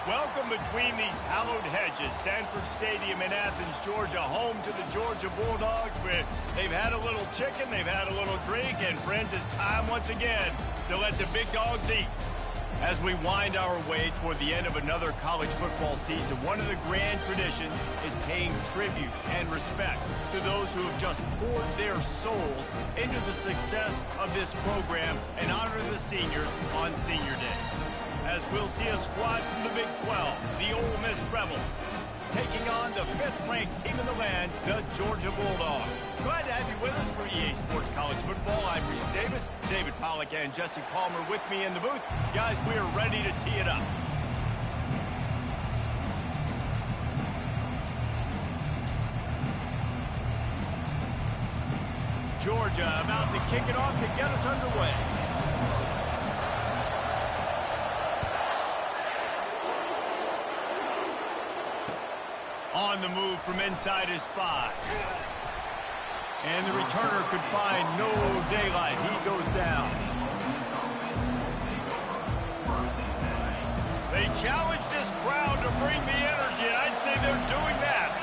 Welcome between these hallowed hedges. Sanford Stadium in Athens, Georgia, home to the Georgia Bulldogs. Where they've had a little chicken, they've had a little drink, and friends, it's time once again to let the big dogs eat. As we wind our way toward the end of another college football season, one of the grand traditions is paying tribute and respect to those who have just poured their souls into the success of this program and honor the seniors on Senior Day. As we'll see a squad from the Big 12, the Ole Miss Rebels, taking on the 5th-ranked team in the land, the Georgia Bulldogs. Glad to have you with us for EA Sports College Football. I'm Reese Davis, David Pollack, and Jesse Palmer with me in the booth. Guys, we are ready to tee it up. Georgia about to kick it off to get us underway. On the move from inside his 5. And the returner could find no daylight. He goes down. They challenge this crowd to bring the energy, and I'd say they're doing that.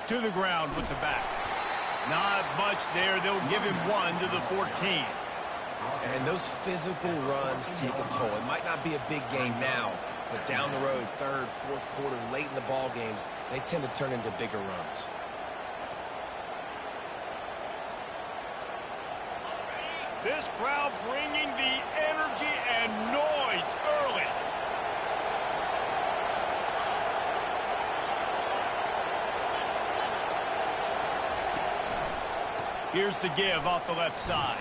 To the ground with the back. Not much there. They'll give him 1 to the 14. And those physical runs take a toll. It might not be a big game now, but down the road, 3rd, 4th quarter, late in the ball games, they tend to turn into bigger runs. This crowd bringing the energy and noise early. Here's the give off the left side.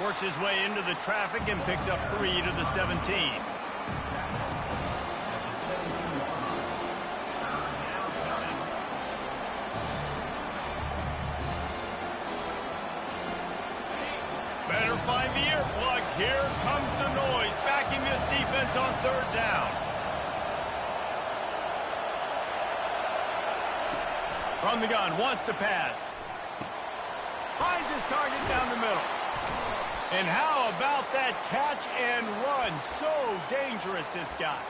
Works his way into the traffic and picks up 3 to the 17. Better find the earplugs. Here comes the noise, backing this defense on 3rd down. From the gun, wants to pass. Finds his target down the middle. And how about that catch and run? So dangerous, this guy.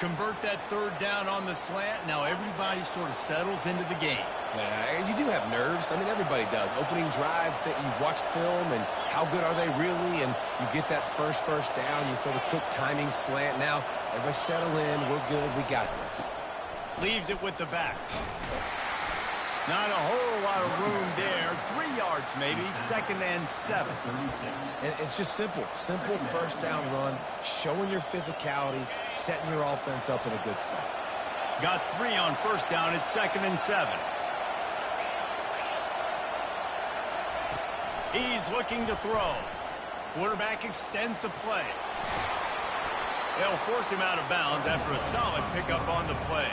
Convert that 3rd down on the slant. Now everybody sort of settles into the game. Yeah, you do have nerves. I mean, everybody does. Opening drive that you watched film, and how good are they really? And you get that first down. You throw the quick timing slant. Now, everybody settle in. We're good. We got this. Leaves it with the back. Not a whole lot of room there. 3 yards maybe, 2nd and 7. And it's just simple. Simple 1st down run, showing your physicality, setting your offense up in a good spot. Got 3 on 1st down. It's 2nd and 7. He's looking to throw. Quarterback extends the play. They'll force him out of bounds after a solid pickup on the play.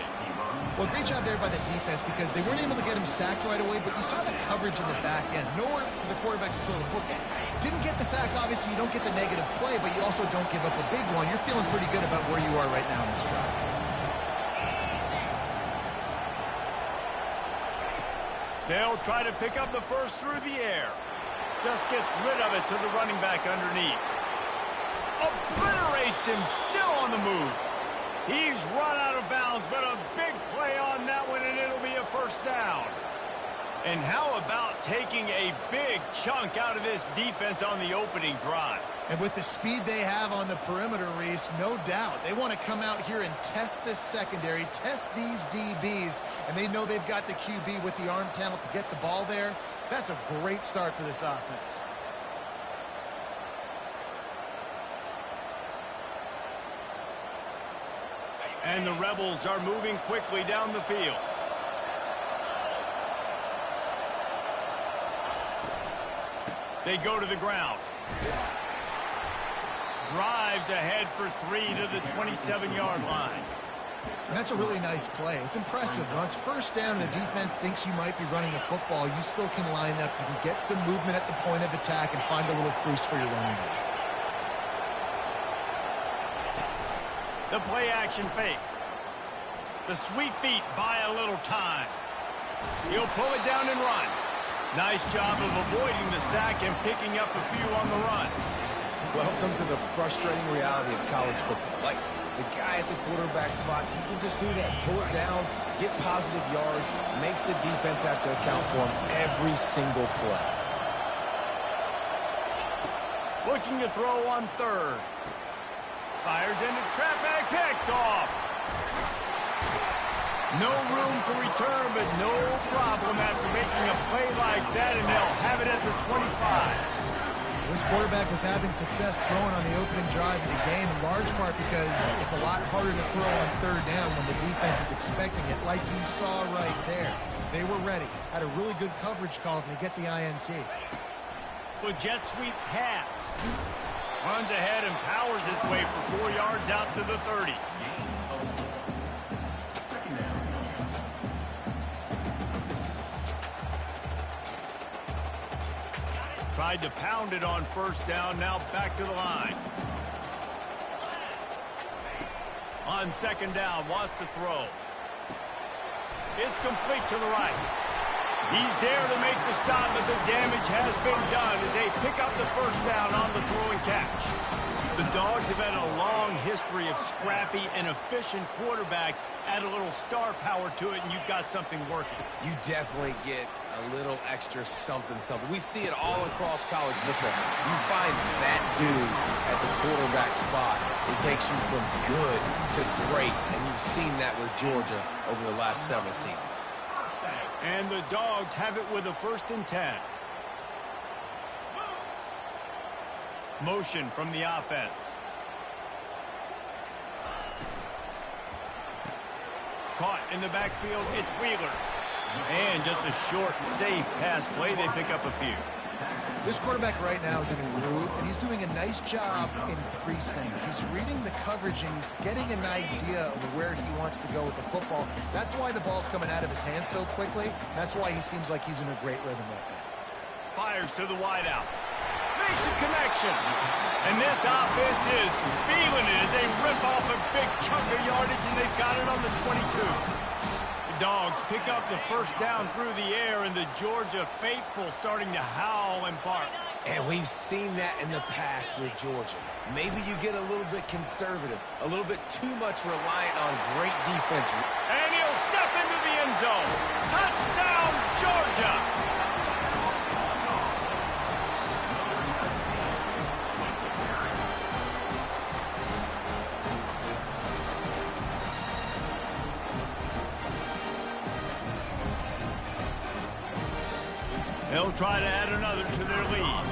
Well, great job there by the defense because they weren't able to get him sacked right away, but you saw the coverage in the back end. Nowhere for the quarterback to throw the football. Didn't get the sack, obviously. You don't get the negative play, but you also don't give up a big one. You're feeling pretty good about where you are right now in this drive. They'll try to pick up the first through the air. Just gets rid of it to the running back underneath. Obliterates him, still on the move. He's run out of bounds, but a big play on that one, and it'll be a 1st down. And how about taking a big chunk out of this defense on the opening drive? And with the speed they have on the perimeter, Reese, no doubt. They want to come out here and test this secondary, test these DBs, and they know they've got the QB with the arm talent to get the ball there. That's a great start for this offense. And the Rebels are moving quickly down the field. They go to the ground. Drives ahead for 3 to the 27-yard line. And that's a really nice play. It's impressive. When it's 1st down and the defense thinks you might be running the football, you still can line up. You can get some movement at the point of attack and find a little crease for your running back. The play action fake. The sweet feet buy a little time. He'll pull it down and run. Nice job of avoiding the sack and picking up a few on the run. Welcome to the frustrating reality of college football. Like, the guy at the quarterback spot, he can just do that. Pull it down, get positive yards, makes the defense have to account for him every single play. Looking to throw on third. Fires into traffic, picked off. No room to return, but no problem after making a play like that, and they'll have it at the 25. This quarterback was having success throwing on the opening drive of the game, in large part because it's a lot harder to throw on third down when the defense is expecting it, like you saw right there. They were ready, had a really good coverage call, and they get the INT. With jet sweep pass. Runs ahead and powers his way for 4 yards out to the 30. Tried to pound it on first down, now back to the line. On second down, wants to throw. It's complete to the right. He's there to make the stop, but the damage has been done as they pick up the first down on the throw and catch. The Dogs have had a long history of scrappy and efficient quarterbacks. Add a little star power to it, and you've got something working. You definitely get a little extra something. We see it all across college football. You find that dude at the quarterback spot, it takes you from good to great, and you've seen that with Georgia over the last several seasons. And the Dogs have it with a 1st and 10. Motion from the offense. Caught in the backfield, it's Wheeler. And just a short, safe pass play, they pick up a few. This quarterback right now is in a groove, and he's doing a nice job in pre-snap. He's reading the coverage, and he's getting an idea of where he wants to go with the football. That's why the ball's coming out of his hands so quickly. That's why he seems like he's in a great rhythm right now. Fires to the wideout. Makes a connection. And this offense is feeling it as they rip off a big chunk of yardage, and they've got it on the 22. Dogs pick up the first down through the air, and the Georgia faithful starting to howl and bark. And we've seen that in the past with Georgia. Maybe you get a little bit conservative, a little bit too much reliant on great defense. And he'll step into the end zone. Touchdown, Georgia! They'll try to add another to their lead.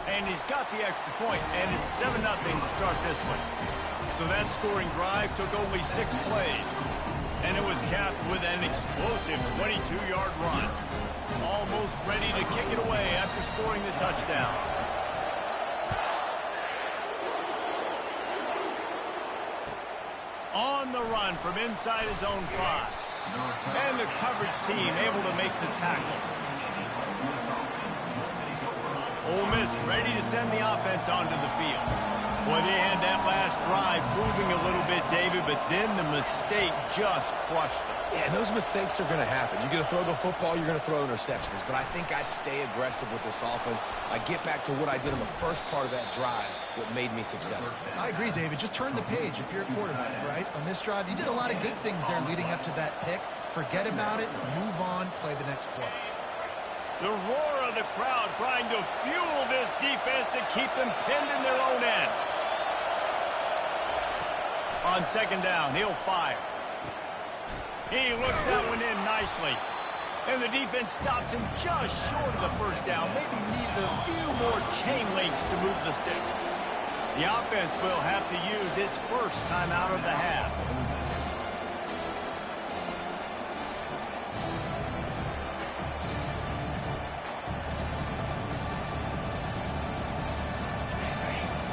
And he's got the extra point, and it's 7-0 to start this one. So that scoring drive took only 6 plays. And it was capped with an explosive 22-yard run. Almost ready to kick it away after scoring the touchdown. On the run from inside his own 5. And the coverage team able to make the tackle. Ole Miss ready to send the offense onto the field. Boy, they had that last drive moving a little bit, David, but then the mistake just crushed them. Yeah, those mistakes are going to happen. You're going to throw the football, you're going to throw interceptions. But I think I stay aggressive with this offense. I get back to what I did in the first part of that drive, what made me successful. I agree, David. Just turn the page if you're a quarterback, right? On this drive, you did a lot of good things there leading up to that pick. Forget about it, move on, play the next play. The roar of the crowd trying to fuel this defense to keep them pinned in their own end. On second down, he'll fire. He looks that one in nicely. And the defense stops him just short of the first down. Maybe needed a few more chain links to move the sticks. The offense will have to use its first time out of the half.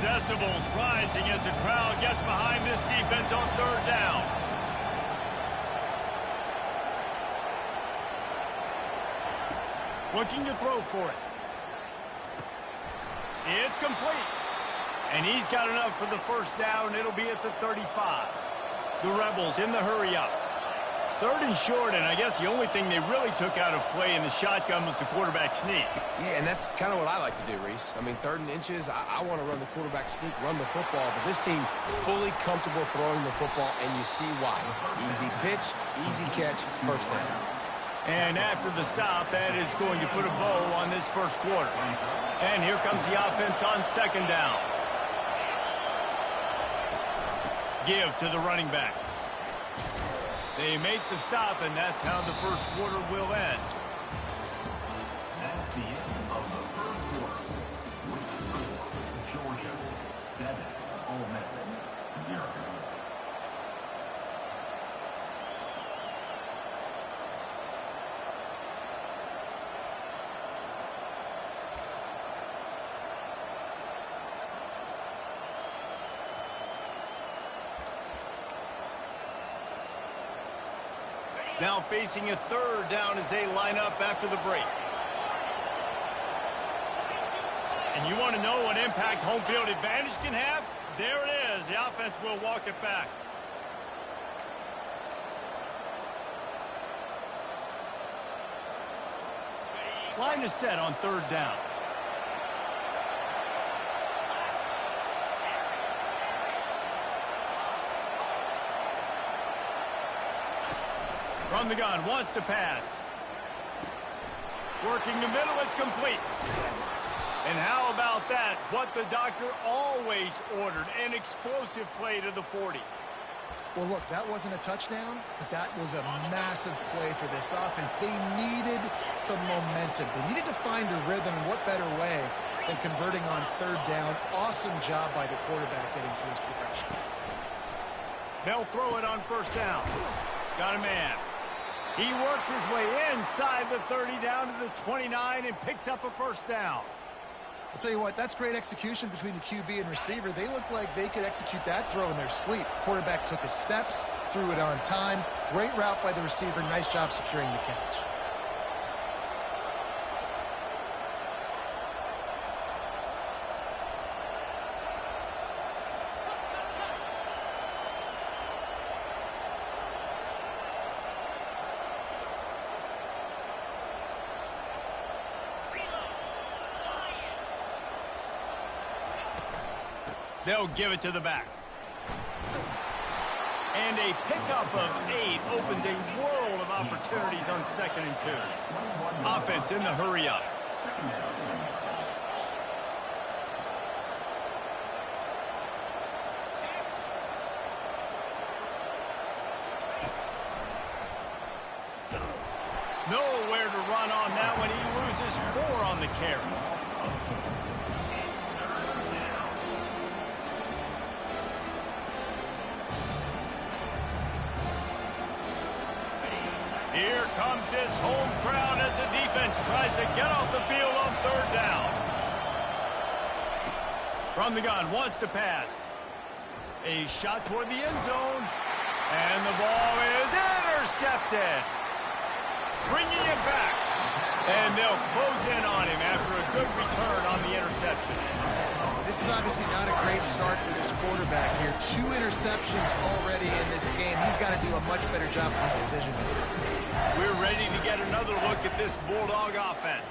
Decibels rising as the crowd gets behind this defense on third down. Looking to throw for it. It's complete. And he's got enough for the first down. It'll be at the 35. The Rebels in the hurry up. 3rd and short, and I guess the only thing they really took out of play in the shotgun was the quarterback sneak. Yeah, and that's kind of what I like to do, Reese. I mean, 3rd and inches, I want to run the quarterback sneak, run the football, but this team fully comfortable throwing the football, and you see why. Easy pitch, easy catch, first down. And after the stop, that is going to put a bow on this first quarter. And here comes the offense on 2nd down. Give to the running back. They make the stop, and that's how the first quarter will end. That's the end of the first quarter. With the score, Georgia 7, Ole Miss 0. Now facing a 3rd down as they line up after the break. And you want to know what impact home field advantage can have? There it is. The offense will walk it back. Line is set on 3rd down. From the gun, wants to pass. Working the middle, it's complete. And how about that? What the doctor always ordered, an explosive play to the 40. Well, look, that wasn't a touchdown, but that was a massive play for this offense. They needed some momentum. They needed to find a rhythm, and what better way than converting on 3rd down. Awesome job by the quarterback getting through his progression. They'll throw it on 1st down. Got a man. He works his way inside the 30 down to the 29 and picks up a 1st down. I'll tell you what, that's great execution between the QB and receiver. They look like they could execute that throw in their sleep. Quarterback took his steps, threw it on time. Great route by the receiver. Nice job securing the catch. They'll give it to the back. And a pickup of 8 opens a world of opportunities on 2nd and 2. Offense in the hurry up. Nowhere to run on that one. He loses 4 on the carry. Here comes this home crowd as the defense tries to get off the field on 3rd down. From the gun, wants to pass. A shot toward the end zone. And the ball is intercepted. Bringing it back. And they'll close in on him after a good return on the interception. This is obviously not a great start for this quarterback here. 2 interceptions already in this game. He's got to do a much better job with his decision. We're ready to get another look at this Bulldog offense.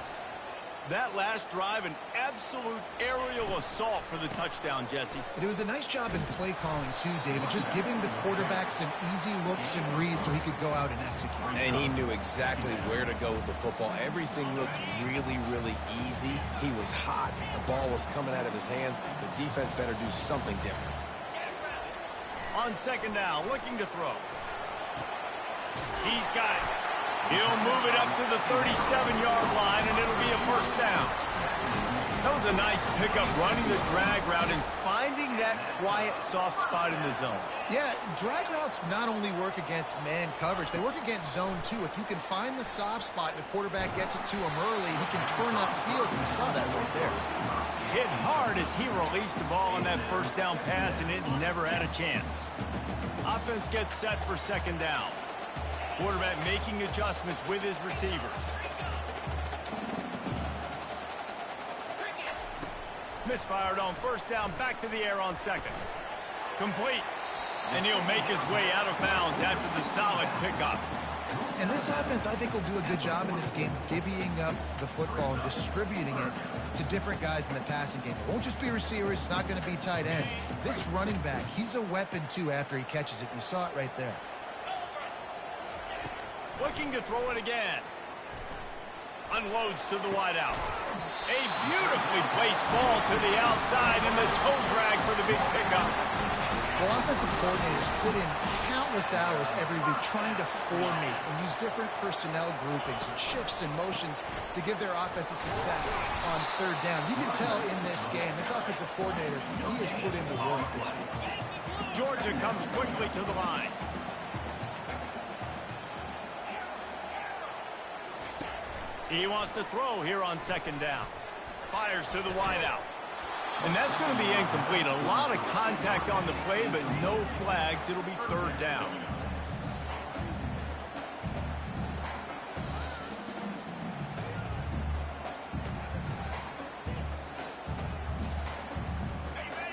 That last drive, an absolute aerial assault for the touchdown, Jesse. But it was a nice job in play calling, too, David. Just giving the quarterback some easy looks and reads so he could go out and execute. And he knew exactly where to go with the football. Everything looked really, really easy. He was hot. The ball was coming out of his hands. The defense better do something different. On 2nd down, looking to throw. He's got it. He'll move it up to the 37-yard line, and it'll be a 1st down. That was a nice pickup, running the drag route and finding that quiet, soft spot in the zone. Yeah, drag routes not only work against man coverage, they work against zone, too. If you can find the soft spot and the quarterback gets it to him early, he can turn upfield. You saw that right there. Hit hard as he released the ball on that 1st down pass, and it never had a chance. Offense gets set for 2nd down. Quarterback making adjustments with his receivers. Misfired on 1st down, back to the air on 2nd. Complete. And he'll make his way out of bounds after the solid pickup. And this offense, I think, will do a good job in this game divvying up the football and distributing it to different guys in the passing game. It won't just be receivers. It's not going to be tight ends. This running back, he's a weapon, too, after he catches it. You saw it right there. Looking to throw it again. Unloads to the wideout. A beautifully placed ball to the outside and the toe drag for the big pickup. Well, offensive coordinators put in countless hours every week trying to formate and use different personnel groupings and shifts and motions to give their offensive success on third down. You can tell in this game, this offensive coordinator, he has put in the work this week. Georgia comes quickly to the line. He wants to throw here on second down. Fires to the wideout. And that's going to be incomplete. A lot of contact on the play, but no flags. It'll be third down.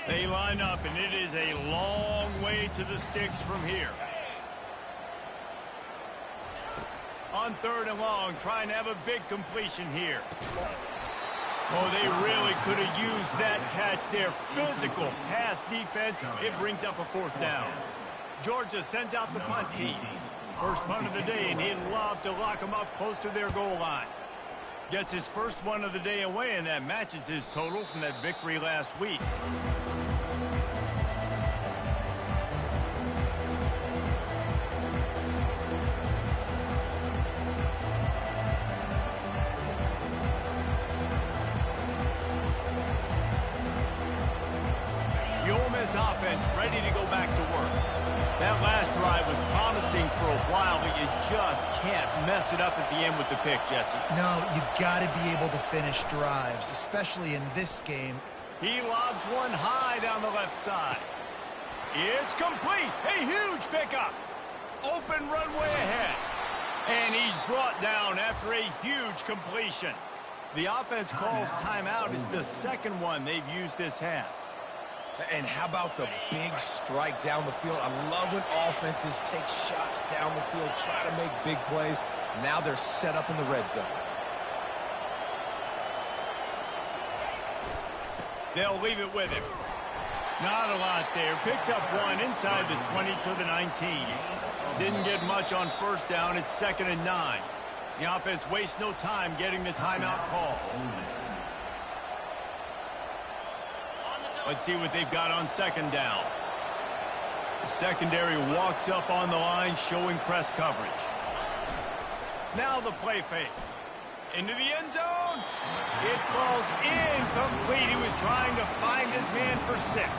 They line up, and it is a long way to the sticks from here. On third and long, trying to have a big completion here. Oh, they really could have used that catch there. Physical pass defense. It brings up a fourth down. Georgia sends out the punt team. First punt of the day, and he'd love to lock them up close to their goal line. Gets his first one of the day away, and that matches his total from that victory last week. Offense ready to go back to work. That last drive was promising for a while, but you just can't mess it up at the end with the pick, Jesse. No, you got to be able to finish drives, especially in this game. He lobs one high down the left side. It's complete. A huge pickup. Open runway ahead. And he's brought down after a huge completion. The offense calls timeout. It's the second one they've used this half. And how about the big strike down the field? I love when offenses take shots down the field, try to make big plays. Now they're set up in the red zone. They'll leave it with him. Not a lot there. Picks up one inside the 20 to the 19. Didn't get much on first down. It's 2nd and 9. The offense wastes no time getting the timeout call. Let's see what they've got on second down. The secondary walks up on the line, showing press coverage. Now the play fake. Into the end zone. It falls incomplete. He was trying to find his man for 6.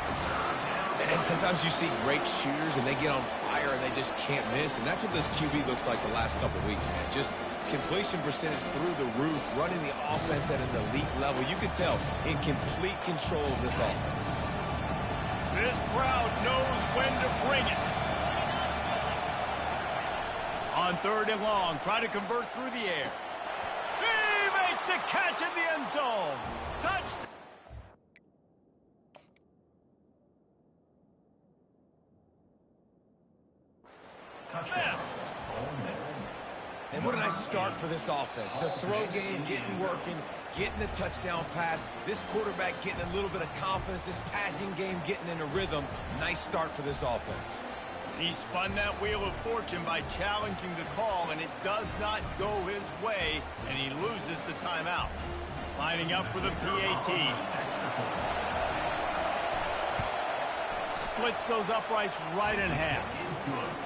And sometimes you see great shooters, and they get on fire, and they just can't miss. And that's what this QB looks like the last couple of weeks, man. Just completion percentage through the roof, running the offense at an elite level. You can tell in complete control of this offense. This crowd knows when to bring it. On third and long, try to convert through the air. He makes the catch in the end zone. Touchdown. And what a nice start for this offense. The throw game getting working, getting the touchdown pass. This quarterback getting a little bit of confidence. This passing game getting in a rhythm. Nice start for this offense. He spun that wheel of fortune by challenging the call, and it does not go his way, and he loses the timeout. Lining up for the PAT. Splits those uprights right in half.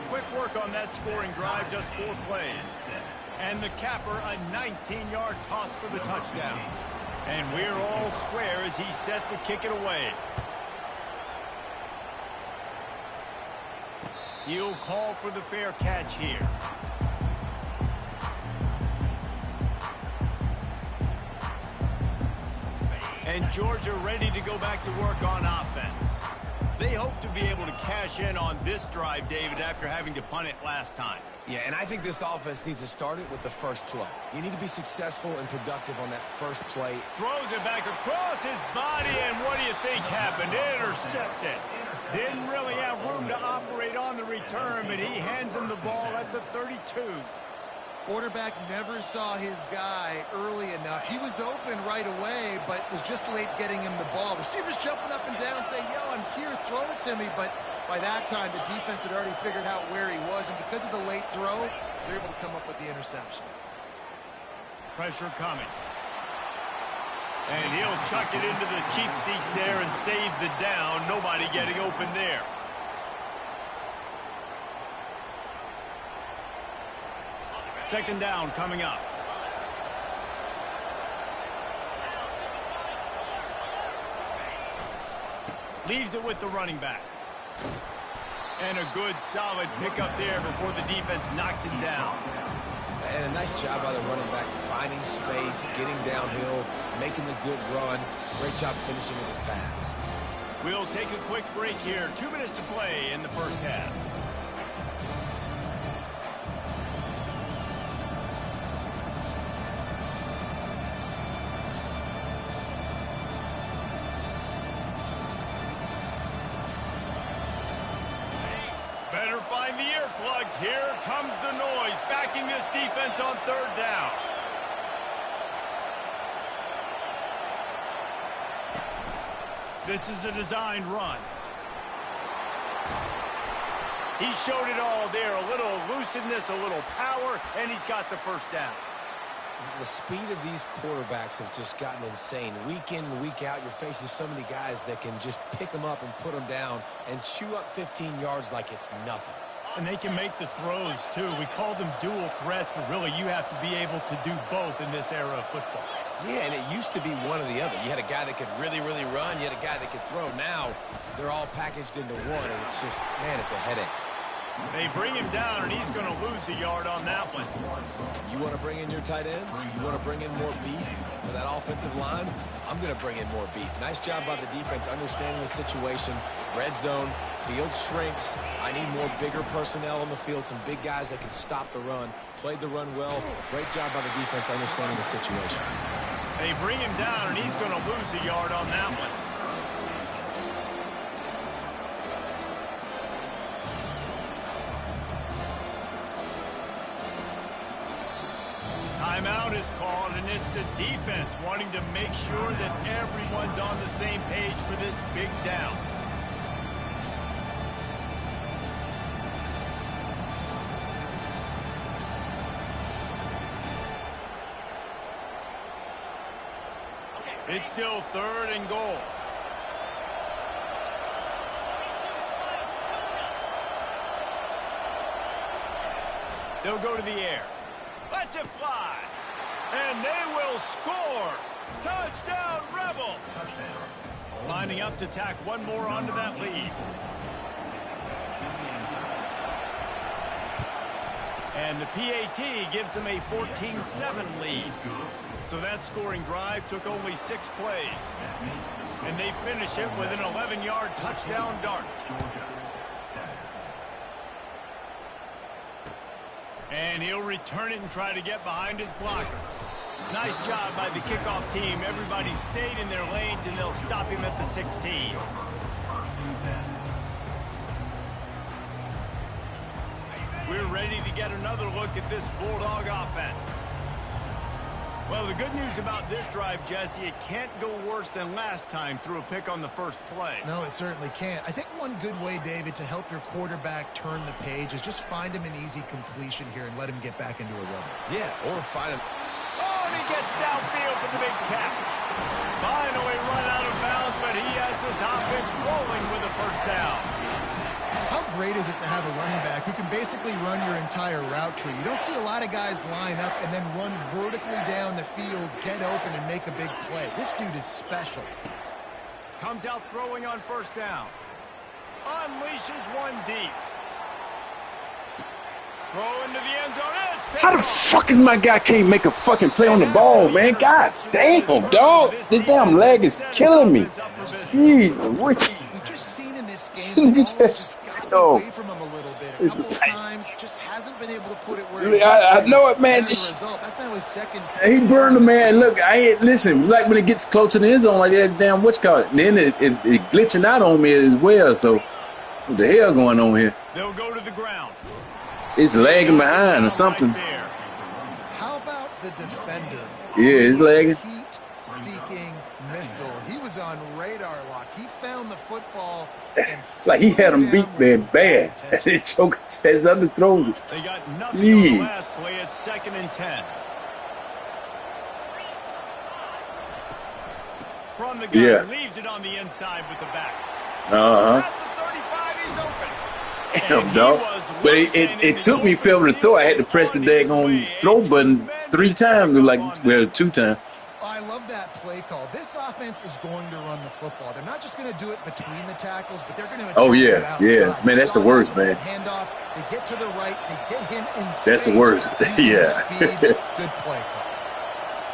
Quick work on that scoring drive, just 4 plays. And the capper, a 19-yard toss for the touchdown. And we're all square as he's set to kick it away. He'll call for the fair catch here. And Georgia ready to go back to work on offense. They hope to be able to cash in on this drive, David, after having to punt it last time. Yeah, and I think this offense needs to start it with the first play. You need to be successful and productive on that first play. Throws it back across his body, and what do you think happened? Intercepted. Didn't really have room to operate on the return, but he hands him the ball at the 32. Quarterback never saw his guy early enough. He was open right away, but was just late getting him the ball. Receivers jumping up and down saying, yo, I'm here, throw it to me. But by that time, the defense had already figured out where he was, and because of the late throw, they're able to come up with the interception. Pressure coming. And he'll chuck it into the cheap seats there and save the down. Nobody getting open there. Second down coming up. Leaves it with the running back. And a good solid pickup there before the defense knocks him down. And a nice job by the running back, finding space, getting downhill, making the good run. Great job finishing with his pads. We'll take a quick break here. 2 minutes to play in the first half. Better find the earplugs. Here comes the noise, backing this defense on third down. This is a designed run. He showed it all there. A little elusiveness, a little power, and he's got the first down. The speed of these quarterbacks have just gotten insane. Week in and week out, you're facing so many guys that can just pick them up and put them down and chew up 15 yards like it's nothing. And they can make the throws, too. We call them dual threats, but really you have to be able to do both in this era of football. Yeah, and it used to be one or the other. You had a guy that could really, really run. You had a guy that could throw. Now they're all packaged into one, and it's just, man, it's a headache. They bring him down, and he's going to lose a yard on that one. You want to bring in your tight ends? You want to bring in more beef for that offensive line? I'm going to bring in more beef. Nice job by the defense understanding the situation. Red zone, field shrinks. I need more bigger personnel on the field, some big guys that can stop the run. Played the run well. Great job by the defense understanding the situation. They bring him down, and he's going to lose a yard on that one. Timeout is called, and it's the defense wanting to make sure that everyone's on the same page for this big down. It's still third and goal. They'll go to the air. Let's it fly. And they will score. Touchdown, Rebel. Lining up to tack one more onto that lead. And the PAT gives them a 14-7 lead. So that scoring drive took only 6 plays. And they finish it with an 11-yard touchdown dart. And he'll return it and try to get behind his blockers. Nice job by the kickoff team. Everybody stayed in their lanes, and they'll stop him at the 16. We're ready to get another look at this Bulldog offense. Well, the good news about this drive, Jesse, it can't go worse than last time through a pick on the first play. No, it certainly can't. I think one good way, David, to help your quarterback turn the page is just find him an easy completion here and let him get back into a rhythm. Yeah, or find him. Oh, and he gets downfield for the big catch. Finally run out of bounds, but he has this offense rolling with a first down. How great is it to have a running back who can basically run your entire route tree? You don't see a lot of guys line up and then run vertically down the field, get open, and make a big play. This dude is special. Comes out throwing on first down. Unleashes one deep. Throw into the end zone. How the fuck is my guy can't make a fucking play on the ball, man? God damn, dog. This damn leg is killing me. Jeez, We've just seen in this game, the Nigga ball has just, just gotten yo. away from him a little bit. A couple of times, just hasn't been able to put it where he I wants to. know it, man. As a Just, result, that's now his second. he burned the man. Look, I ain't listen. Like when it gets close to the end zone, like that damn what's called. Then it glitching out on me as well. So what the hell going on here? They'll go to the ground. It's lagging behind or something. Right there. How about the defender? Yeah, it's lagging. Heat-seeking missile. He was on radar lock. He found the football. And Like he had him threw beat, down man, with bad. some And it choked his underthrows. They got nothing on the last play. It's 2nd and 10. From the gun, Yeah. leaves it on the inside with the back. Uh-huh. At the 35, he's open. Damn, And he dog. was But whizzing in it the took me open filming to throw. I had to field press the and finding his daggone way. throw A button 3 tremendous times. Like, pickup on well, that. 2 times. I love that play call. This offense is going to run the football. They're not just going to do it between the tackles, but they're going to attack Oh, it yeah, outside. yeah. Man, You that's the saw that worst, with man. that handoff. They get to the right. They get him in That's space. the worst. Using his Yeah. speed. Good play call.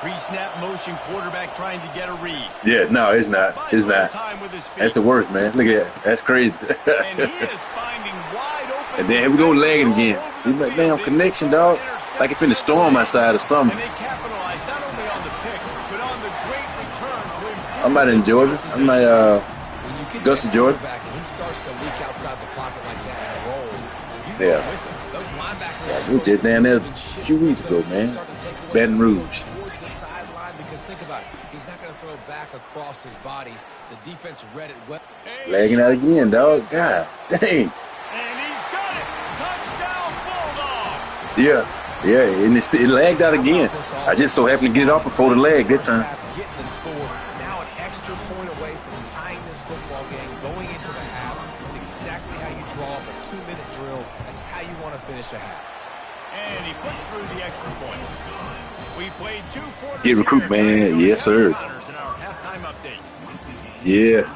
Pre-snap motion, quarterback trying to get a read. Yeah, no, it's not. Buys It's a little not. time with his feet. That's the worst, man. Look at that. That's crazy. And he is finding wide open. And then here we go lagging again. He's like, damn connection, dog. Like it's in the storm outside or something. And they capitalized not only on the pick, but on the great return to improve. I'm out in Georgia. I'm like, When you get Augusta, that Georgia. quarterback and he starts to leak outside the pocket like that and roll, you Yeah. go with him. Those linebackers Yeah, are we were just down there a supposed to few weeks ago, shift. man. Start to take away Baton the Rouge. towards the sideline because think about it. He's not going to throw back across his body. The defense read it well. lagging out again, dog. God dang. And he's got it. Touchdown Bulldogs. Yeah. Yeah, and it lagged out again. I just so happened to get it off before the lag that time. Getting the score. Now an extra point away from tying this football game, going into the half. It's exactly how you draw up a 2-minute drill. That's how you want to finish a half. And he puts through the extra point. We played 2 quarters. Yeah, recruit, here. man. Yes, sir. In our halftime update. Yeah.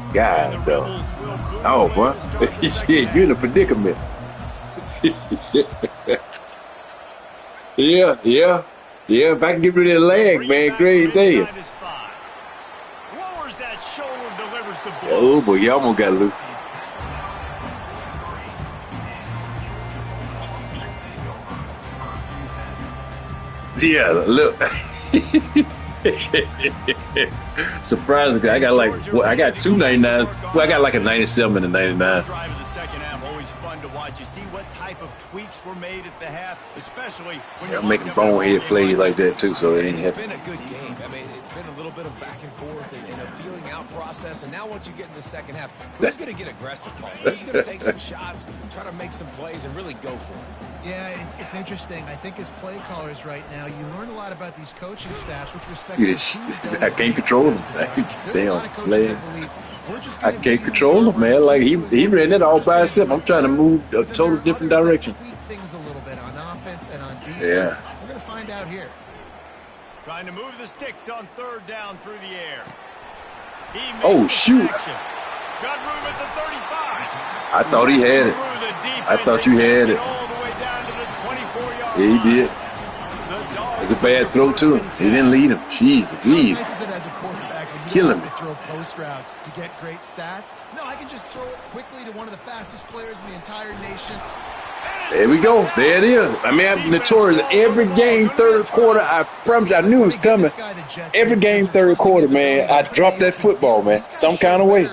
And the God, dog. Rebels will boom Oh, away boy. to start the second Shit, half. you're in a predicament. Yeah. If I can get rid of the lag, Bring it man, back great from day. inside his 5. Lowers that shoulder, delivers the blow. Oh, boy, you almost got loose. Yeah, look. Surprisingly, I got like, well, I got 299. Well, I got like a 97 and a 99. Drive of the second half, always fun to watch. You see what type of tweaks were made at the half, especially when Yeah, you're I'm making locked up in a bonehead game plays like this. that too, so it ain't It's happening. been a good game. I mean, it's been a little bit of back and forth and a feeling out process. And now once you get in the second half, who's going to get aggressive, Paul? Who's going to take some shots, try to make some plays, and really go for it? Yeah, it's interesting. I think as play callers right now, you learn a lot about these coaching staffs with respect You to just- who's I does can't what control them. does. I just There's a lot of damn coaches play. that believe we're just I gonna can't be control him, man. Like he ran it all by himself. I'm trying to move a Then total there are different others that direction. tweak things a little bit on offense and on defense. Yeah. We're going to find out here. Trying to move the sticks on 3rd down through the air. He makes Oh, the shoot. connection. Got room at the 35. I thought he had it. Through the defense I thought you and had gets it. all the way down to the 24-yard Yeah, he line. did. The Dogs It's a bad with throw first too. and He 10. didn't lead him. Jeez, How Louise. nice is it as a quarterback when you Killing don't have to throw post routes to get great stats? No, I can just throw it quickly to one of the fastest players in the entire nation. There we go. There it is. I mean, I'm notorious. Every game, third quarter, I promise you, I knew it was coming. Every game, third quarter, man, I dropped that football, man, some kind of way.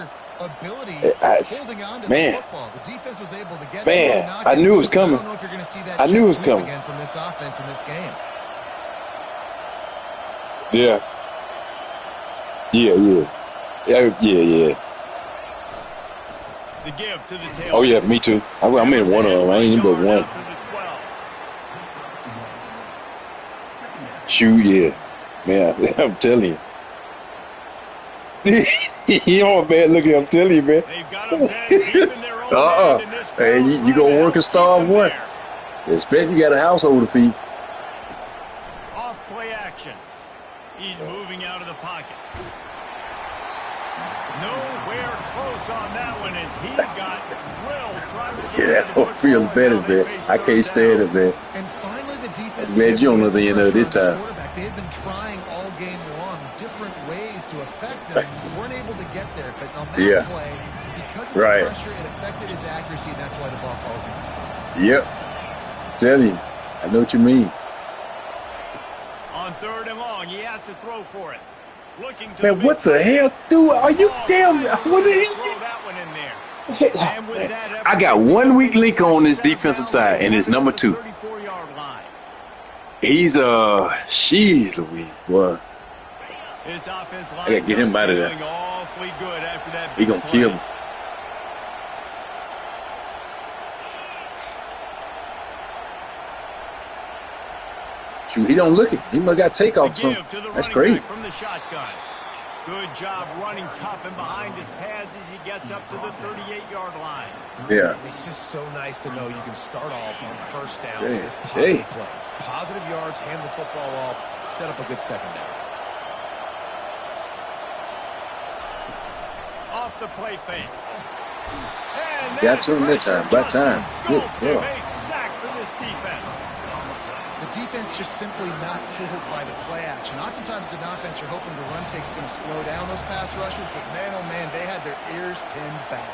Man, I knew it was coming. I knew it was coming. Again from this offense in this game. Yeah. Yeah. The give to the tail. Oh, yeah, me too. I'm in one of them. I ain't even but one. Shoot, yeah. Man, I'm telling you. You know, man, look at I'm telling you, man. They've got him dead deep in their own end in this Hey, you gonna work and starve one. there. Especially you got a household to feed. Off play action. He's moving out of the pocket. Nowhere close on that one as he got drilled trying to Yeah, that don't feel better, man. I can't stand it, man. And finally, the defense. Man, you don't know the end of it this time. They had been trying all game long different ways to affect him. Weren't able to get there, but on that play, because of the pressure, it affected his accuracy, and that's why the ball falls in. Yep. Tell you, I know what you mean. On 3rd and long, he has to throw for it. Looking to Man, what the hell, dude? Are you damn? What the hell? Throw that one in there. And with that effort, I got one weak link on this defensive side, and it's number 2. 34-yard line. He's she's Louise, boy. His offense line I gotta get him out of there. awfully good after that. He gonna kill me. Shoot, he don't look it. He must got takeoff or something. That's crazy. From the shotgun. Good job running tough and behind his pads as he gets up to the 38-yard line. Yeah. It's just so nice to know you can start off on 1st down Hey, with positive plays. Positive yards, hand the football off, set up a good 2nd down. Off the play fake. Got to him that time. By time. Good Big sack for this defense. The defense just simply not fooled by the play action. Oftentimes, the offense, you're hoping the run fake's going to slow down those pass rushers, but man, oh man, they had their ears pinned back.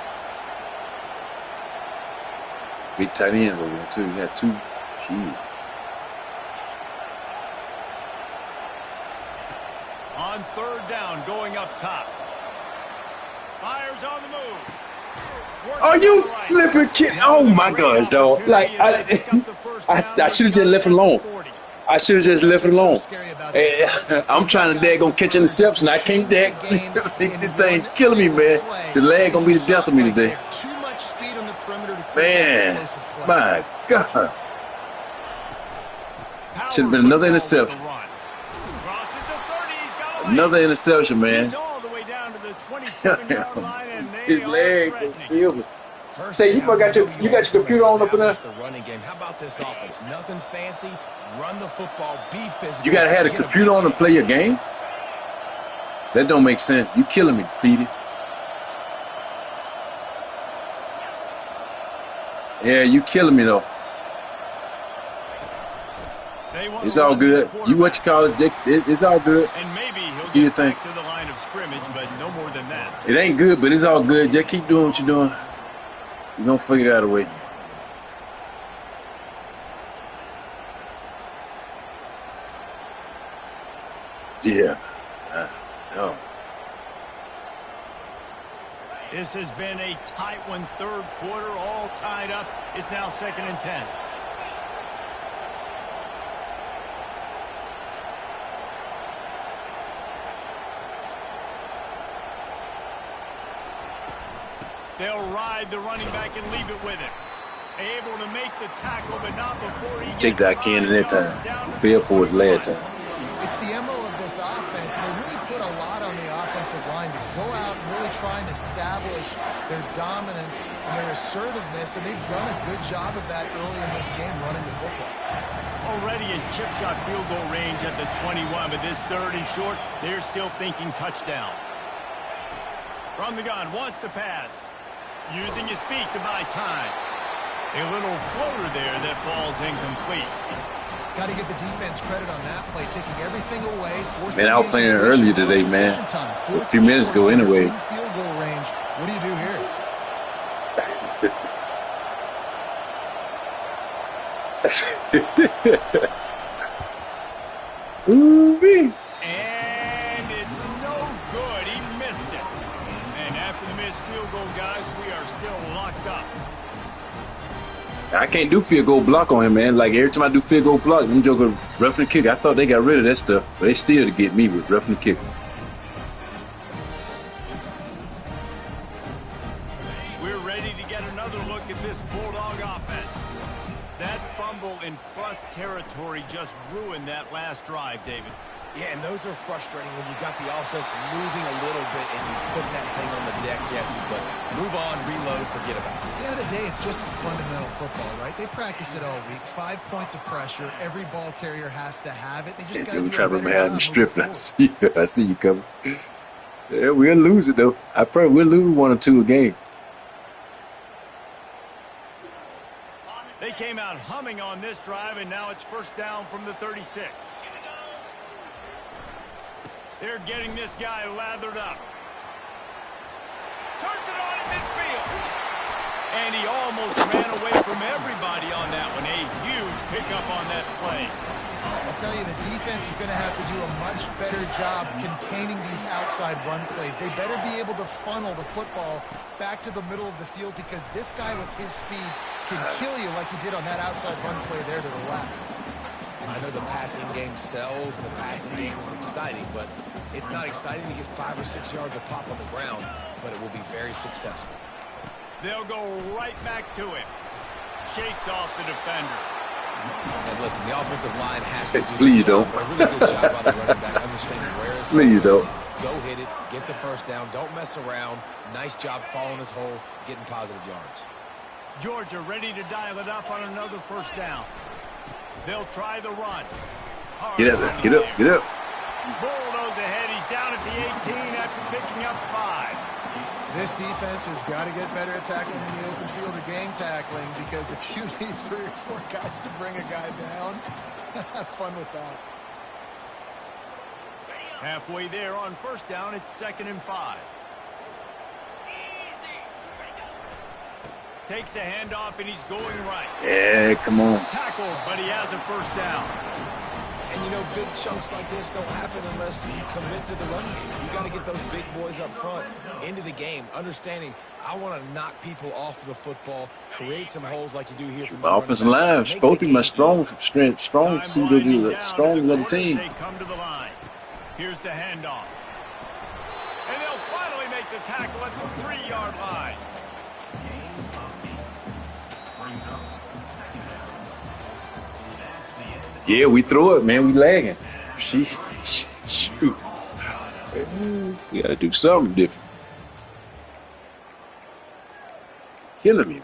Big tight end over there, too. You got 2. Shoot. On 3rd down, going up top. Fires on the move. Are you flipping kid? Oh my gosh, dog! Like I should have just left it alone. I should have just left it alone. I'm trying to daggone catch an interception. I can't dag. This thing killing me, man. The leg gonna be the death of me today. Too much speed on the perimeter to Man, my God. Should have been another interception. Another interception, man. He's all the way down to the 27-yard line, and His leg will kill me. Say, you got your computer on up in there? The running game. How about this offense? Nothing fancy. Run the football. Be physical. You got to have the computer on to play your game? That don't make sense. You killing me, Petey. Yeah, you killing me, though. It's all good. You what you call it, it's all good. And maybe he'll Do your get thing. back to the line of scrimmage, but no more than that. It ain't good, but it's all good. Just keep doing what you're doing. You're going to figure out a way. Yeah. No. This has been a tight one, 3rd quarter, all tied up. It's now 2nd and 10. They'll ride the running back and leave it with him. Able to make the tackle, but not before he Take that can in that time. Fail for it last time. It's the MO of this offense, and they really put a lot on the offensive line to go out and really try and establish their dominance and their assertiveness, and they've done a good job of that early in this game running the football. Already in chip shot field goal range at the 21, but this 3rd and short, they're still thinking touchdown. From the gun, wants to pass. Using his feet to buy time. A little floater there that falls incomplete. Got to give the defense credit on that play, taking everything away. Man, I was playing it earlier today, man. A few minutes ago anyway. Field goal range. What do you do here? Ooh-wee. And it's no good. He missed it. And after the missed field goal, guys, we are still locked up. I can't do field goal block on him, man. Like every time I do field goal block, them joker roughing the kick. I thought they got rid of that stuff, but they still to get me with roughing the kick. We're ready to get another look at this Bulldog offense. That fumble in plus territory just ruined that last drive, David. Yeah, and those are frustrating when you got the offense moving a little bit and you put that thing on the deck, Jesse. But move on, reload, forget about it. At the end of the day, it's just fundamental football, right? They practice it all week. 5 points of pressure. Every ball carrier has to have it. They just got to do a better job. I'm stripping. I see you coming. Yeah, we'll lose it, though. I pray we'll lose 1 or 2 a game. They came out humming on this drive, and now it's first down from the 36. They're getting this guy lathered up. Turns it on in midfield. And he almost ran away from everybody on that one. A huge pickup on that play. I'll tell you, the defense is going to have to do a much better job containing these outside run plays. They better be able to funnel the football back to the middle of the field, because this guy with his speed can kill you like he did on that outside run play there to the left. I know the passing game sells, the passing game is exciting, but it's not exciting to get 5 or 6 yards of pop on the ground, but it will be very successful. They'll go right back to him. Shakes off the defender. And listen, the offensive line has to do Please don't. a really good job on the running back, understanding where his Please hole is. don't. Go hit it, get the first down, don't mess around. Nice job following his hole, getting positive yards. Georgia ready to dial it up on another first down. They'll try the run. Get up there. Get up. Get up. Bulldoze ahead. He's down at the 18 after picking up 5. This defense has got to get better at tackling in the open field or game tackling, because if you need 3 or 4 guys to bring a guy down, have fun with that. Halfway there on first down, it's 2nd and 5. Takes the handoff, and he's going right. Yeah, come on. Tackled, but he has a first down. And, you know, big chunks like this don't happen unless you commit to the run game. You got to get those big boys up front into the game, understanding I want to knock people off the football, create some holes like you do here. My offensive line is supposed to be my strong suit of the team. They come to the line. Here's the handoff. And they'll finally make the tackle at the 3-yard line. Yeah, we throw it, man. We lagging. Shoot. We got to do something different. Killing me.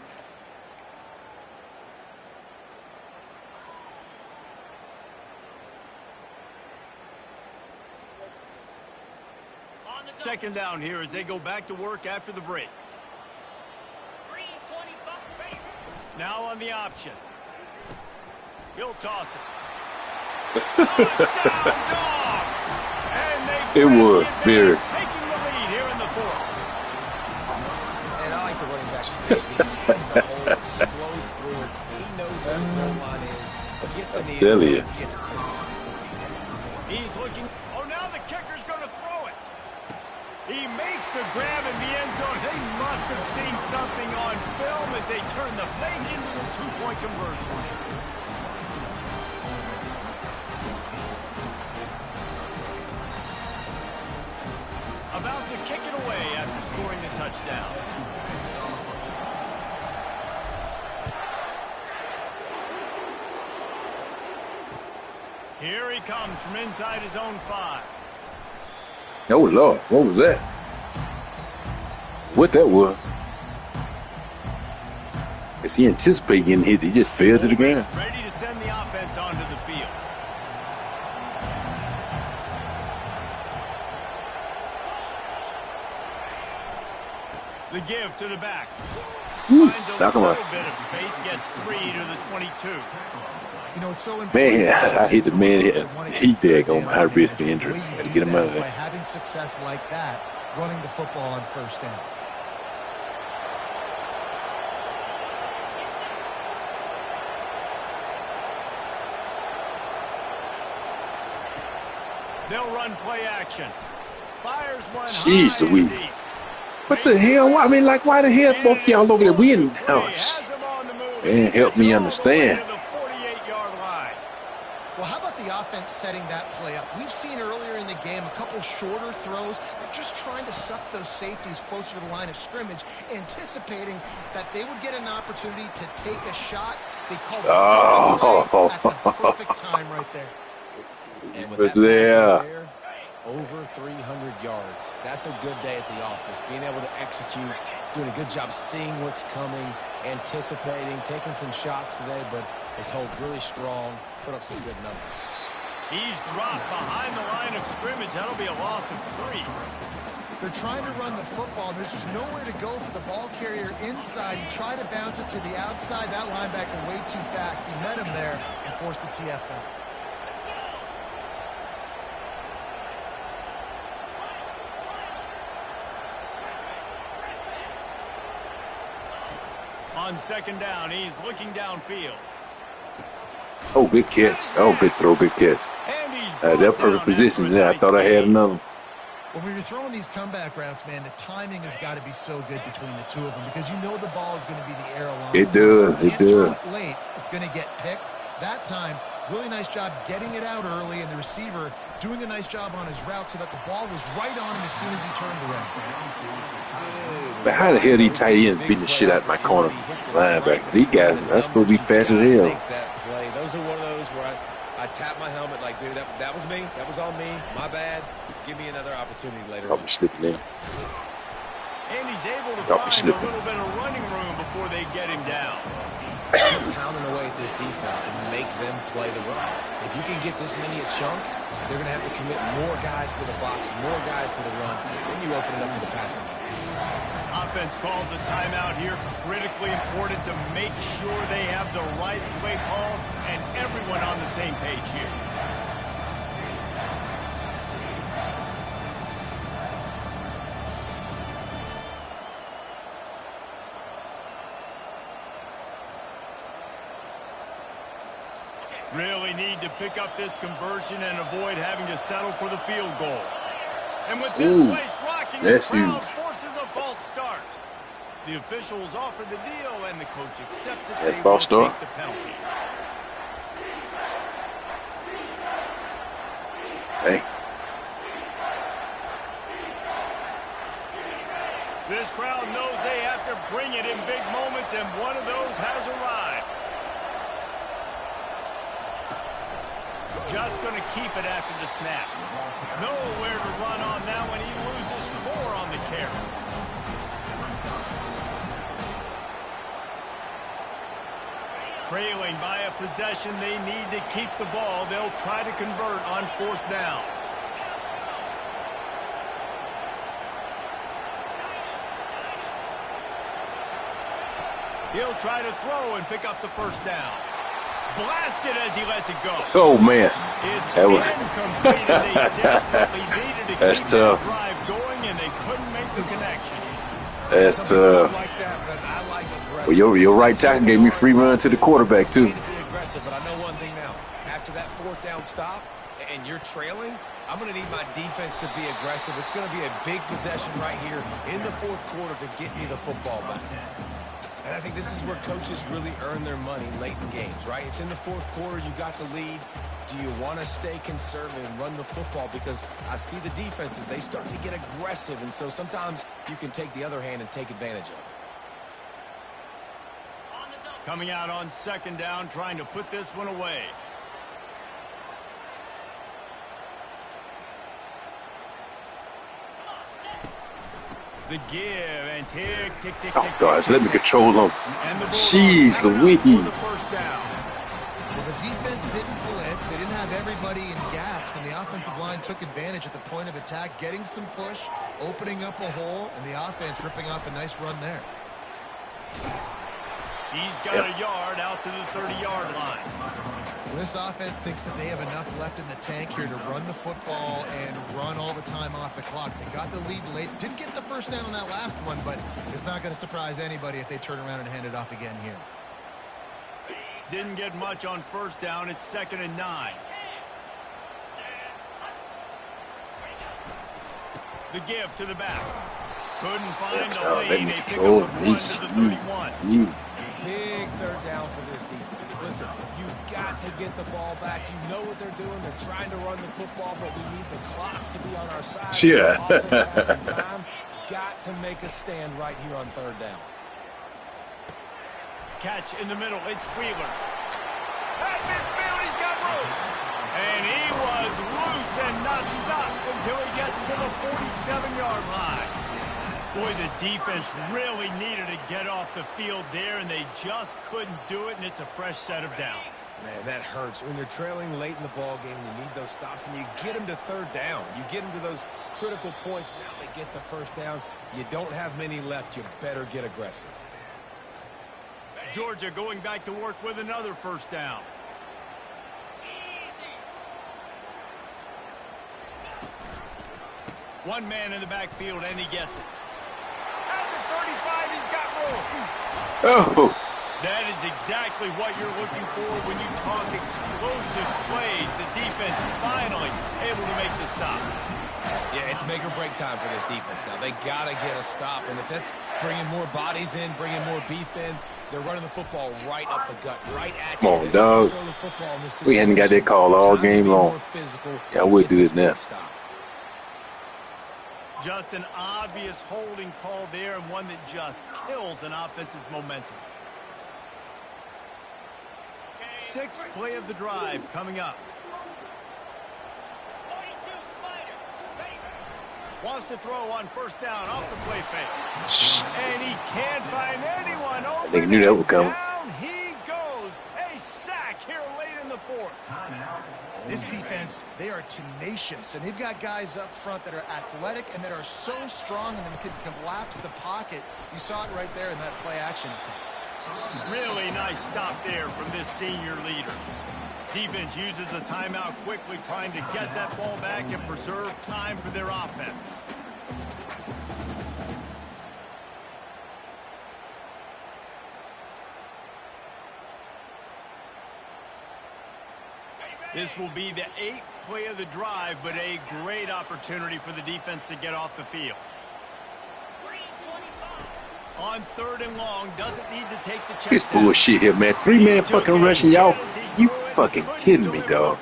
Second down here as they go back to work after the break. Now on the option. He'll toss it. Touchdown, Dogs! And It was very. taking the lead here in the 4th. And I like the running back's face. He sees the hole, explodes through it. He knows where the goal line is. Gets in the end zone, gets 6. He's looking. Oh, now the kicker's going to throw it. He makes the grab in the end zone. They must have seen something on film as they turn the fake into the 2-point conversion. About to kick it away after scoring the touchdown. Here he comes from inside his own 5. Oh, Lord. What was that? What that was? Is he anticipating getting hit? He just fell to the ground. Ready to send the offense onto the field. The give to the back. Finds a little bit of space, gets 3 to the 22. You know, it's so important. Man, I hit the man here. He did go high risk injury. Had to get him out of by there. having success like that, running the football on first down. They'll run play action. Fires one Jeez high Louise. and deep. What the hell? I mean, like, why the hell both y'all over there? We in the house. Man, help me understand. Well, how about the offense setting that play up? We've seen earlier in the game a couple shorter throws. They're just trying to suck those safeties closer to the line of scrimmage, anticipating that they would get an opportunity to take a shot. They called it at the perfect time right there. And with that pass right there, over 300 yards. That's a good day at the office. Being able to execute, doing a good job seeing what's coming, anticipating, taking some shots today, but his hold really strong, put up some good numbers. He's dropped behind the line of scrimmage. That'll be a loss of 3. They're trying to run the football. There's just nowhere to go for the ball carrier inside. He tried to bounce it to the outside. That linebacker way too fast. He met him there and forced the TFL. On second down, he's looking downfield. Oh, good catch. Oh, good throw, good catch. That perfect position there. I thought I had another. Well, when you're throwing these comeback routes, man, the timing has got to be so good between the two of them because you know the ball is going to be the air along. It does. It does. Late, it's going to get picked. That time, really nice job getting it out early, and the receiver doing a nice job on his route so that the ball was right on him as soon as he turned around. But how the hell these tight ends beating the shit out of my corner linebacker? These guys are supposed to be fast as hell. Those are one of those where I tap my helmet like, dude, that was me. That was on me. My bad. Give me another opportunity later on. I'll be slipping in. And he's able to find a little bit of running room before they get him down. Pounding away at this defense and make them play the run. If you can get this many a chunk, they're going to have to commit more guys to the box, more guys to the run. Then you open it up for the passing game. Offense calls a timeout here. Critically important to make sure they have the right play call and everyone on the same page here. Really need to pick up this conversion and avoid having to settle for the field goal. And with this place rocking, the crowd forces a false start. The officials offer the deal, and the coach accepts it. They will take the penalty. Hey. This crowd knows they have to bring it in big moments, and one of those has arrived. Just going to keep it after the snap. Nowhere to run on that one. He loses 4 on the carry. Trailing by a possession, they need to keep the ball. They'll try to convert on 4th down. He'll try to throw and pick up the first down. Blasted as he lets it go. Oh, man. It's incomplete, and they desperately needed to That's keep tough. that drive going, and they couldn't make the connection. That's tough. Well, your right tackle gave me free run to the quarterback, too. But I know one thing now. After that 4th down stop and you're trailing, I'm going to need my defense to be aggressive. It's going to be a big possession right here in the 4th quarter to get me the football back. And I think this is where coaches really earn their money late in games, right? It's in the 4th quarter. You got the lead. Do you want to stay conservative and run the football? Because I see the defenses, they start to get aggressive. And so sometimes you can take the other hand and take advantage of it. Coming out on 2nd down, trying to put this one away. The give and tick. Oh, guys, let me control them. Jeez Louise. Well, the defense didn't blitz. They didn't have everybody in gaps, and the offensive line took advantage at the point of attack, getting some push, opening up a hole, and the offense ripping off a nice run there. He's got a yard out to the 30-yard line. This offense thinks that they have enough left in the tank here to run the football and run all the time off the clock. They got the lead late. Didn't get the first down on that last one, but it's not going to surprise anybody if they turn around and hand it off again here. Didn't get much on 1st down. It's 2nd and 9. The give to the back. Couldn't find the lane. They pick up a run to the 31. Big 3rd down for this defense. Listen, you've got to get the ball back. You know what they're doing. They're trying to run the football, but we need the clock to be on our side. Yeah. So offense has some time. Got to make a stand right here on 3rd down. Catch in the middle. It's Wheeler. At midfield, he's got room. And he was loose and not stopped until he gets to the 47-yard line. Boy, the defense really needed to get off the field there, and they just couldn't do it, and it's a fresh set of downs. Man, that hurts. When you're trailing late in the ball game, you need those stops, and you get them to 3rd down. You get them to those critical points. Now they get the first down. You don't have many left. You better get aggressive. Georgia going back to work with another first down. One man in the backfield, and he gets it. At the 35, he's got room. Oh. That is exactly what you're looking for when you talk explosive plays. The defense finally able to make the stop. Yeah, it's make or break time for this defense. Now, they got to get a stop, and if that's bringing more bodies in, bringing more beef in, they're running the football right up the gut, right at you. Come on, dog. We hadn't got that call all game long. Yeah, we'll do this now. Just an obvious holding call there, and one that just kills an offense's momentum. Sixth play of the drive coming up. Wants to throw on first down off the play fake. And he can't find anyone open. They knew that would come. Down he goes. A sack here late in the fourth. This defense, they are tenacious, and they've got guys up front that are athletic and that are so strong and can collapse the pocket. You saw it right there in that play action attempt. Really nice stop there from this senior leader. Defense uses a timeout quickly, trying to get that ball back and preserve time for their offense. This will be the 8th play of the drive, but a great opportunity for the defense to get off the field. On 3rd and long, doesn't need to take the check. This bullshit here, man. 3-man fucking rushing, y'all. You fucking kidding me, dog.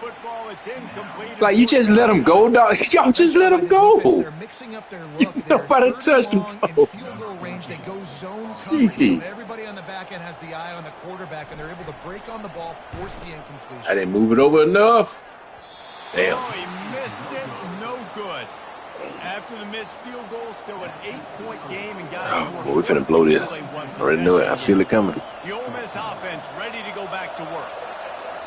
Like, you just let him go, dog. Y'all just let him go. They're mixing up their look. Nobody touched him, dog. Field goal range, they go zone coverage. So everybody on the back end has the eye on the quarterback, and they're able to break on the ball, force the incompletion. I didn't move it over enough. Damn. Oh, he missed it. No good. After the missed field goal, still an 8-point game, and guys, oh, boy, we finna blow this. I already know it. I feel it coming. The Ole Miss offense ready to go back to work.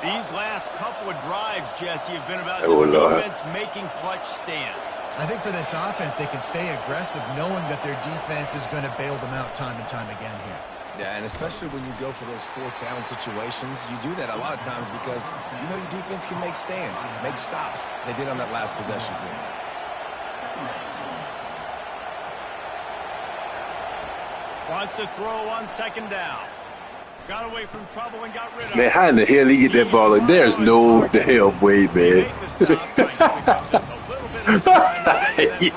These last couple of drives, Jesse, have been about the defense making clutch stand. I think for this offense, they can stay aggressive, knowing that their defense is going to bail them out time and time again here. Yeah, and especially when you go for those 4th down situations, you do that a lot of times because you know your defense can make stands, make stops. They did on that last possession for you. Wants to throw on 2nd down. Got away from trouble and got rid of it. Man, how in the hell he get that ball? There's no the hell way, man.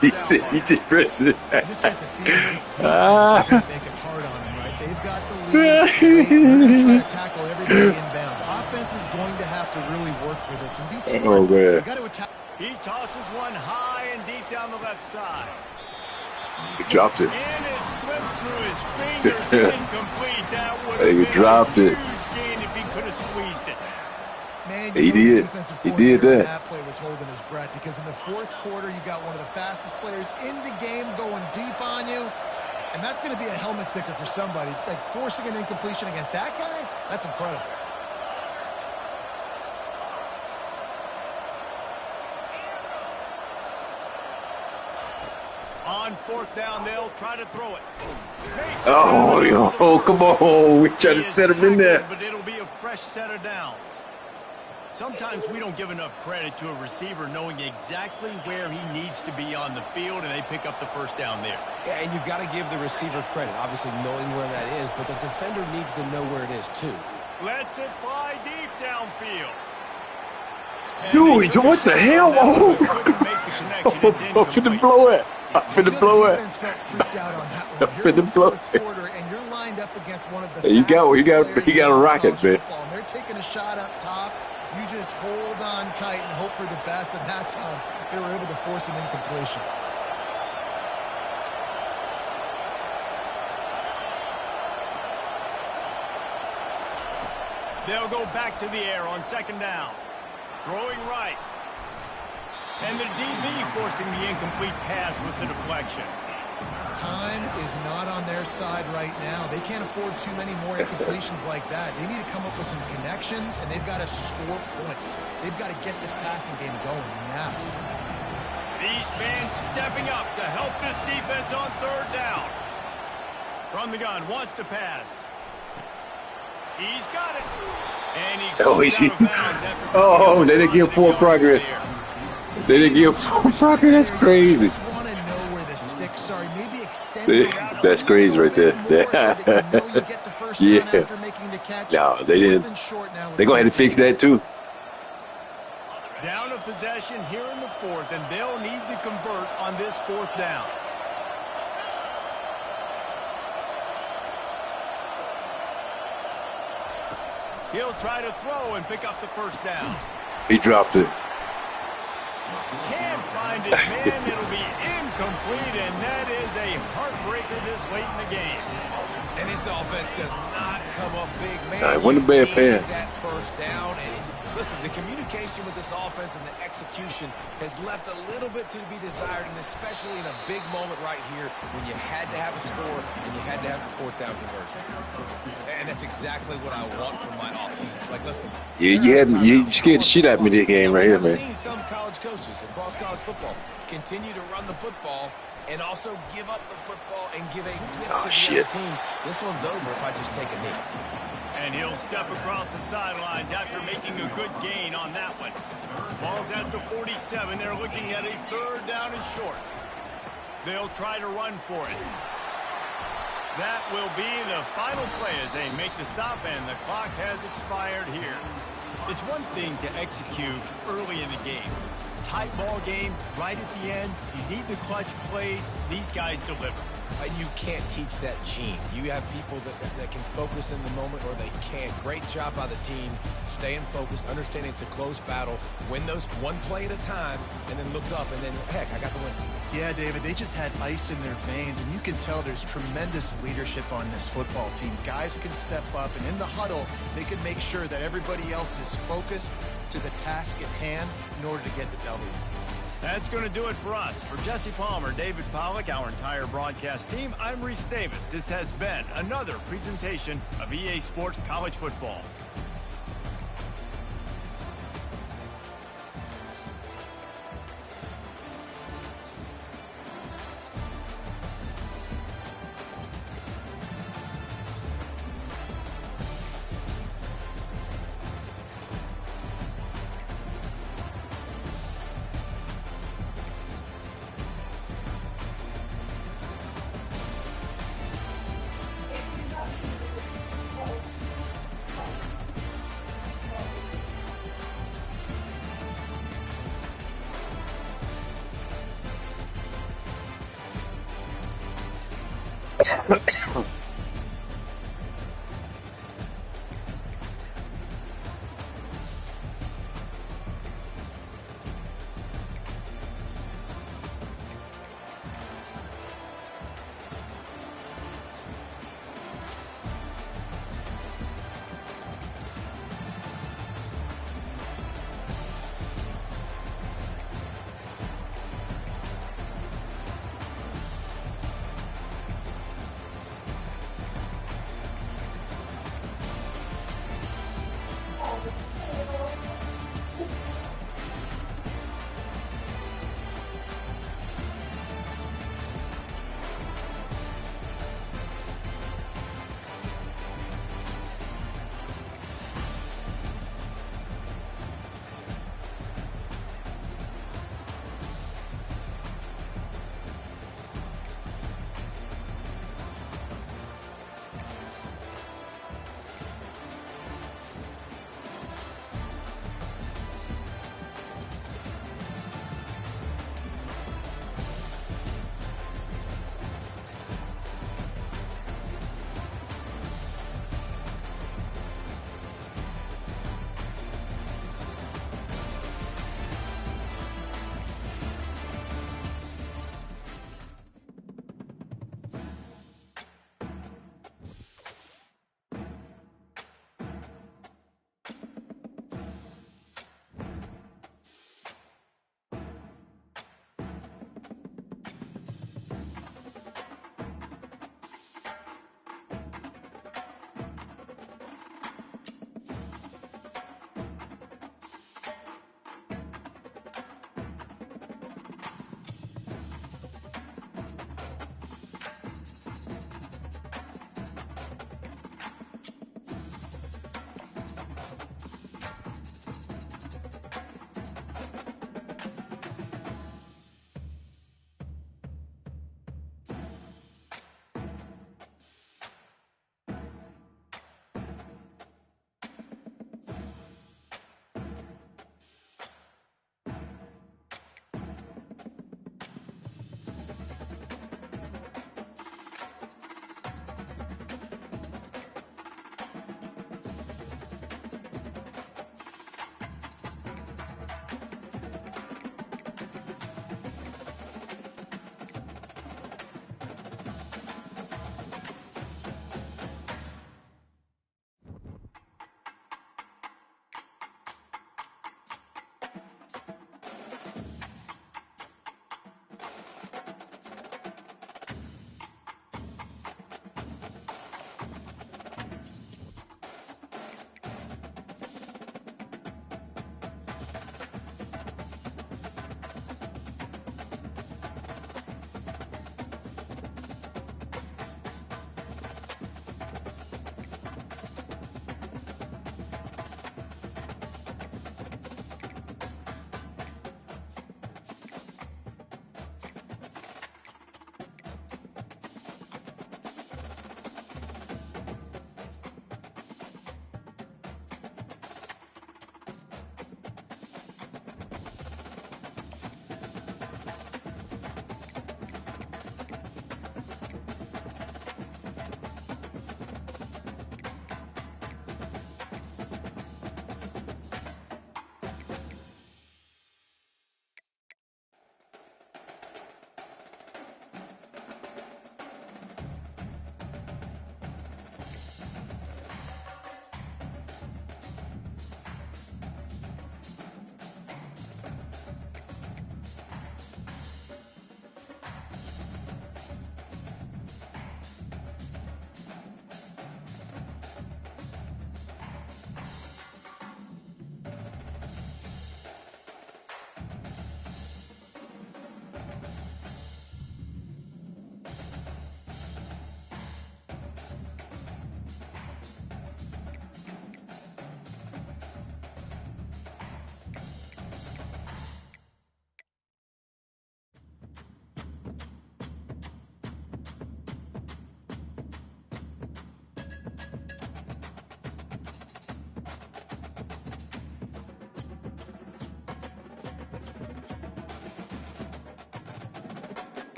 He said he just pressed it. They've got the lead. Try to tackle everybody inbounds. Offense is going to have to really work for this and be smart. Oh, man. Got to attack. He tosses one high and deep down the left side. He dropped it. And it slips through his fingers. Incomplete. That would have been dropped a it. huge gain if he could have squeezed it. Man, he did. He did that. That play was holding his breath because in the 4th quarter, you got one of the fastest players in the game going deep on you. And that's going to be a helmet sticker for somebody. Like forcing an incompletion against that guy, that's incredible. On 4th down, they'll try to throw it. Oh, come on. We try to set him in there. But it'll be a fresh set of downs. Sometimes we don't give enough credit to a receiver knowing exactly where he needs to be on the field, and they pick up the first down there. Yeah, and you've got to give the receiver credit, obviously knowing where that is, but the defender needs to know where it is, too. Lets it fly deep downfield. Dude, what the hell? I'm finna blow it. I'm finna blow it. I'm finna blow it. There you go. He got a rocket, man. They're taking a shot up top. You just hold on tight and hope for the best. And that time, they were able to force an incompletion. They'll go back to the air on 2nd down. Throwing right. And the DB forcing the incomplete pass with the deflection. Time is not on their side right now. They can't afford too many more incompletions like that. They need to come up with some connections, and they've got to score points. They've got to get this passing game going now. Each man stepping up to help this defense on third down. From the gun, wants to pass. He's got it. And he goes out of bounds after they didn't give forward progress. They didn't give forward progress. That's crazy. Just want to know where the sticks are. Maybe extend the route That's a crazy right little there. bit more so that you know you get the first down after making the catch. No, they didn't. Fourth and short now. They're going to have to fix that too. Down of possession here in the fourth, and they'll need to convert on this fourth down. He'll try to throw and pick up the first down. He dropped it. Can't find his man. It'll be incomplete, and that is a heartbreaker this late in the game. And this offense does not come up big, man. It wasn't a bad pass. That first down, and listen, the communication with this offense and the execution has left a little bit to be desired, and especially in a big moment right here when you had to have a score and you had to have a fourth down conversion. And that's exactly what I want from my offense. Like, listen, You scared the shit out of me this game right here, man. I've seen some college coaches across college football continue to run the football and also give up the football and give a gift to the other team. This one's over if I just take a knee. And he'll step across the sidelines after making a good gain on that one. Ball's at the 47. They're looking at a third down and short. They'll try to run for it. That will be the final play as they make the stop, and the clock has expired here. It's one thing to execute early in the game. Tight ball game, right at the end. You need the clutch plays. These guys deliver. And you can't teach that gene. You have people that can focus in the moment or they can't. Great job by the team, staying focused, understanding it's a close battle, win those one play at a time, and then look up, and then, heck, I got the win. Yeah, David, they just had ice in their veins, and you can tell there's tremendous leadership on this football team. Guys can step up, and in the huddle, they can make sure that everybody else is focused to the task at hand in order to get the W. That's going to do it for us. For Jesse Palmer, David Pollack, our entire broadcast team, I'm Reese Davis. This has been another presentation of EA Sports College Football.